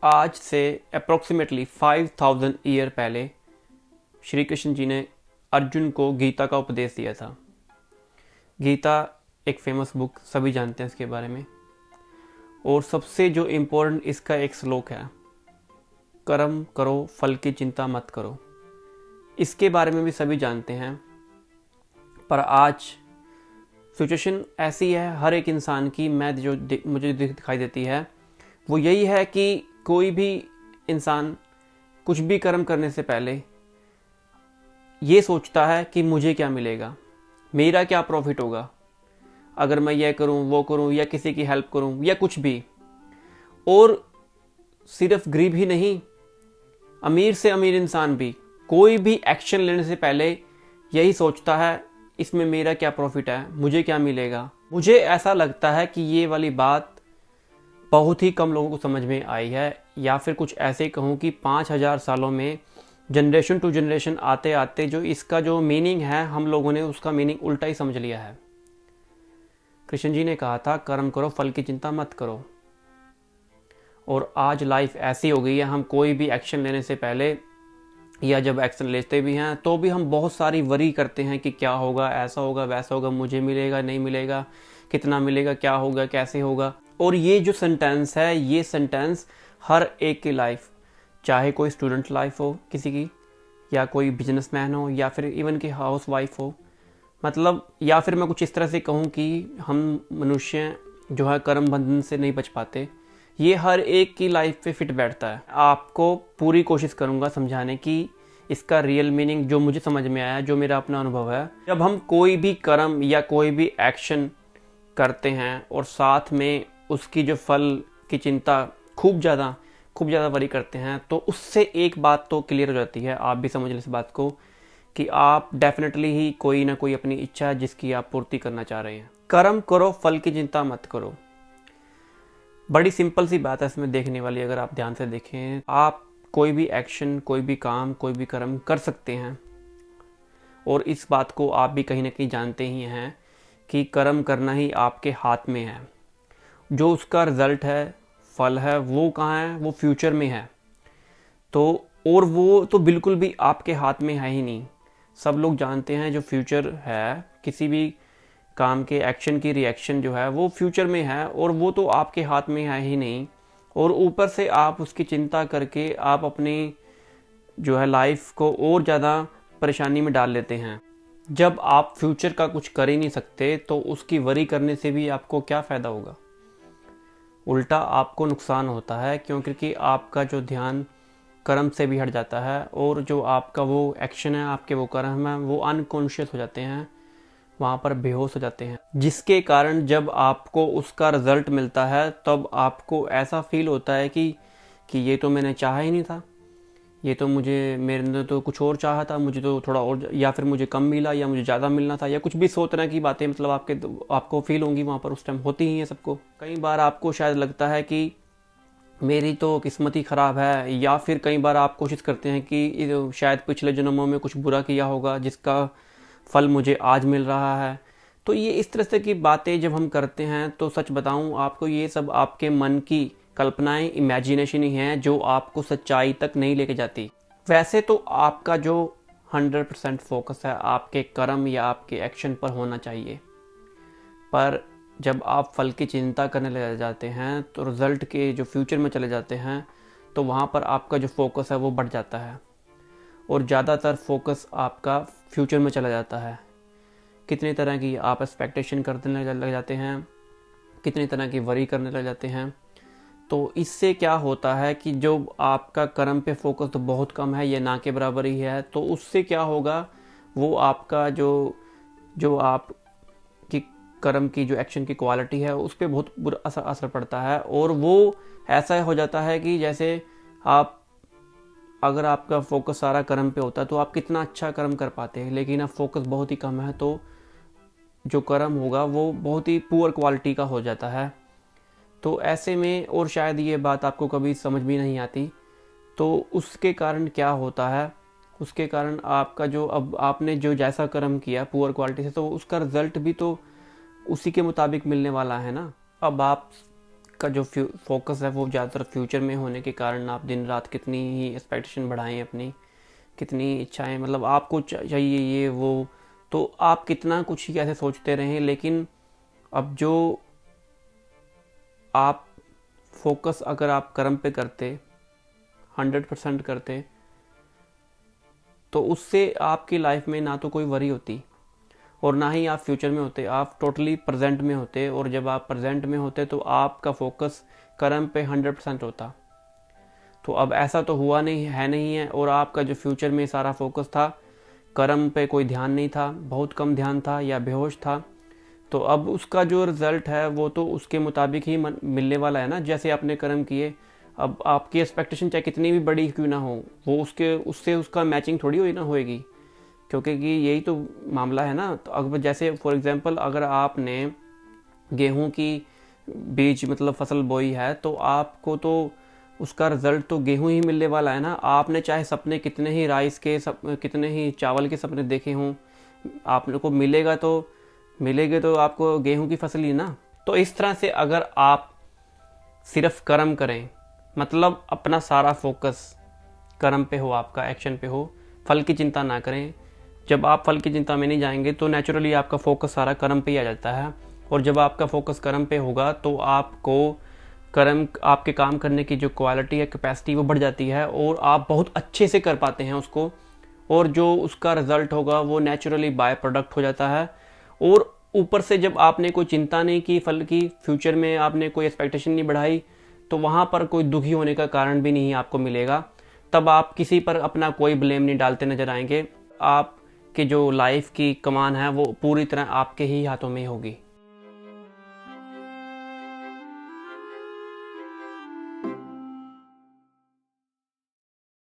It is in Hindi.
आज से अप्रोक्सीमेटली 5000 ईयर पहले श्री कृष्ण जी ने अर्जुन को गीता का उपदेश दिया था। गीता एक फेमस बुक, सभी जानते हैं इसके बारे में। और सबसे जो इम्पोर्टेंट इसका एक श्लोक है, कर्म करो फल की चिंता मत करो। इसके बारे में भी सभी जानते हैं, पर आज सिचुएशन ऐसी है हर एक इंसान की, मुझे दिखाई देती है वो यही है कि कोई भी इंसान कुछ भी कर्म करने से पहले ये सोचता है कि मुझे क्या मिलेगा, मेरा क्या प्रॉफिट होगा अगर मैं ये करूं वो करूं या किसी की हेल्प करूं या कुछ भी। और सिर्फ गरीब ही नहीं, अमीर से अमीर इंसान भी कोई भी एक्शन लेने से पहले यही सोचता है इसमें मेरा क्या प्रॉफिट है, मुझे क्या मिलेगा। मुझे ऐसा लगता है कि ये वाली बात बहुत ही कम लोगों को समझ में आई है, या फिर कुछ ऐसे कहूँ कि 5000 सालों में जनरेशन टू जनरेशन आते आते जो इसका जो मीनिंग है हम लोगों ने उसका मीनिंग उल्टा ही समझ लिया है। कृष्ण जी ने कहा था कर्म करो फल की चिंता मत करो, और आज लाइफ ऐसी हो गई है हम कोई भी एक्शन लेने से पहले या जब एक्शन लेते भी हैं तो भी हम बहुत सारी वरी करते हैं कि क्या होगा, ऐसा होगा वैसा होगा, मुझे मिलेगा नहीं मिलेगा, कितना मिलेगा, क्या होगा कैसे होगा। और ये जो सेंटेंस है, ये सेंटेंस हर एक की लाइफ, चाहे कोई स्टूडेंट लाइफ हो किसी की, या कोई बिजनेसमैन हो, या फिर इवन की हाउस वाइफ हो, मतलब या फिर मैं कुछ इस तरह से कहूँ कि हम मनुष्य जो है कर्म बंधन से नहीं बच पाते, ये हर एक की लाइफ पे फिट बैठता है। आपको पूरी कोशिश करूँगा समझाने की इसका रियल मीनिंग जो मुझे समझ में आया, जो मेरा अपना अनुभव है। जब हम कोई भी कर्म या कोई भी एक्शन करते हैं और साथ में उसकी जो फल की चिंता खूब ज़्यादा वरी करते हैं, तो उससे एक बात तो क्लियर हो जाती है, आप भी समझ लें इस बात को, कि आप डेफिनेटली ही कोई ना कोई अपनी इच्छा है जिसकी आप पूर्ति करना चाह रहे हैं। कर्म करो फल की चिंता मत करो, बड़ी सिंपल सी बात है इसमें देखने वाली। अगर आप ध्यान से देखें, आप कोई भी एक्शन, कोई भी काम, कोई भी कर्म कर सकते हैं, और इस बात को आप भी कहीं ना कहीं जानते ही हैं कि कर्म करना ही आपके हाथ में है। जो उसका रिजल्ट है, फल है, वो कहाँ है, वो फ्यूचर में है। तो और वो तो बिल्कुल भी आपके हाथ में है ही नहीं। सब लोग जानते हैं जो फ्यूचर है किसी भी काम के एक्शन की रिएक्शन जो है वो फ्यूचर में है, और वो तो आपके हाथ में है ही नहीं। और ऊपर से आप उसकी चिंता करके आप अपनी जो है लाइफ को और ज़्यादा परेशानी में डाल लेते हैं। जब आप फ्यूचर का कुछ कर ही नहीं सकते तो उसकी वरी करने से भी आपको क्या फ़ायदा होगा, उल्टा आपको नुकसान होता है, क्योंकि आपका जो ध्यान कर्म से भी हट जाता है, और जो आपका वो एक्शन है, आपके वो कर्म है, वो अनकॉन्शियस हो जाते हैं, वहाँ पर बेहोश हो जाते हैं, जिसके कारण जब आपको उसका रिजल्ट मिलता है तब आपको ऐसा फील होता है कि ये तो मैंने चाहा ही नहीं था, ये तो मेरे अंदर तो कुछ और चाहा था, मुझे तो थोड़ा और, या फिर मुझे कम मिला या मुझे ज़्यादा मिलना था, या कुछ भी 100 तरह की बातें मतलब आपको फील होंगी वहाँ पर उस टाइम, होती ही हैं सबको। कई बार आपको शायद लगता है कि मेरी तो किस्मत ही ख़राब है, या फिर कई बार आप कोशिश करते हैं कि शायद पिछले जन्मों में कुछ बुरा किया होगा जिसका फल मुझे आज मिल रहा है। तो ये इस तरह से की बातें जब हम करते हैं तो सच बताऊं आपको, ये सब आपके मन की कल्पनाएं, इमेजिनेशन ही हैं जो आपको सच्चाई तक नहीं लेके जाती। वैसे तो आपका जो 100% फोकस है आपके कर्म या आपके एक्शन पर होना चाहिए, पर जब आप फल की चिंता करने लग जाते हैं तो रिज़ल्ट के जो फ्यूचर में चले जाते हैं तो वहाँ पर आपका जो फोकस है वो बढ़ जाता है, और ज़्यादातर फोकस आपका फ्यूचर में चला जाता है। कितनी तरह की आप एक्सपेक्टेशन करने लग जाते हैं, कितनी तरह की वरी करने लग जाते हैं। तो इससे क्या होता है कि जो आपका कर्म पे फोकस तो बहुत कम है, ये ना के बराबर ही है, तो उससे क्या होगा, वो आपका जो आप की कर्म की जो एक्शन की क्वालिटी है उस पर बहुत बुरा असर पड़ता है। और वो ऐसा हो जाता है कि जैसे अगर आपका फोकस सारा कर्म पे होता तो आप कितना अच्छा कर्म कर पाते हैं, लेकिन अब फोकस बहुत ही कम है तो जो कर्म होगा वो बहुत ही पुअर क्वालिटी का हो जाता है। तो ऐसे में, और शायद ये बात आपको कभी समझ भी नहीं आती, तो उसके कारण क्या होता है, उसके कारण आपका जो अब आपने जो जैसा कर्म किया पुअर क्वालिटी से, तो उसका रिजल्ट भी तो उसी के मुताबिक मिलने वाला है ना। अब आप का जो फोकस है वो ज़्यादातर फ्यूचर में होने के कारण आप दिन रात कितनी ही एक्सपेक्टेशन बढ़ाएं अपनी, कितनी इच्छाएं, मतलब आपको चाहिए ये वो, तो आप कितना कुछ ही ऐसे सोचते रहें, लेकिन अब जो आप फोकस अगर आप कर्म पे करते, 100% करते, तो उससे आपकी लाइफ में ना तो कोई वरी होती और ना ही आप फ्यूचर में होते, आप टोटली प्रेजेंट में होते। और जब आप प्रेजेंट में होते तो आपका फोकस कर्म पे 100% होता। तो अब ऐसा तो हुआ नहीं है, और आपका जो फ्यूचर में सारा फोकस था, कर्म पे कोई ध्यान नहीं था, बहुत कम ध्यान था या बेहोश था। तो अब उसका जो रिजल्ट है वो तो उसके मुताबिक ही मिलने वाला है ना, जैसे आपने कर्म किए। अब आपकी एक्सपेक्टेशन चाहे कितनी भी बड़ी क्यों ना हो, वो उससे उसका मैचिंग थोड़ी होएगी, क्योंकि यही तो मामला है ना। तो अगर जैसे फॉर एग्जांपल अगर आपने गेहूं की बीज मतलब फसल बोई है, तो आपको तो उसका रिजल्ट तो गेहूं ही मिलने वाला है ना। आपने चाहे सपने कितने ही राइस के कितने ही चावल के सपने देखे हों, आपने को मिलेगे तो आपको गेहूं की फसल ही ना। तो इस तरह से अगर आप सिर्फ कर्म करें, मतलब अपना सारा फोकस कर्म पे हो, आपका एक्शन पे हो, फल की चिंता ना करें। जब आप फल की चिंता में नहीं जाएंगे तो नेचुरली आपका फोकस सारा कर्म पे ही आ जाता है। और जब आपका फोकस कर्म पे होगा तो आपको आपके काम करने की जो क्वालिटी है, कैपेसिटी, वो बढ़ जाती है और आप बहुत अच्छे से कर पाते हैं उसको। और जो उसका रिजल्ट होगा वो नेचुरली बाय प्रोडक्ट हो जाता है। और ऊपर से जब आपने कोई चिंता नहीं की फल की, फ्यूचर में आपने कोई एक्सपेक्टेशन नहीं बढ़ाई, तो वहाँ पर कोई दुखी होने का कारण भी नहीं आपको मिलेगा। तब आप किसी पर अपना कोई ब्लेम नहीं डालते नजर आएंगे। आपकी जो लाइफ की कमान है वो पूरी तरह आपके ही हाथों में होगी।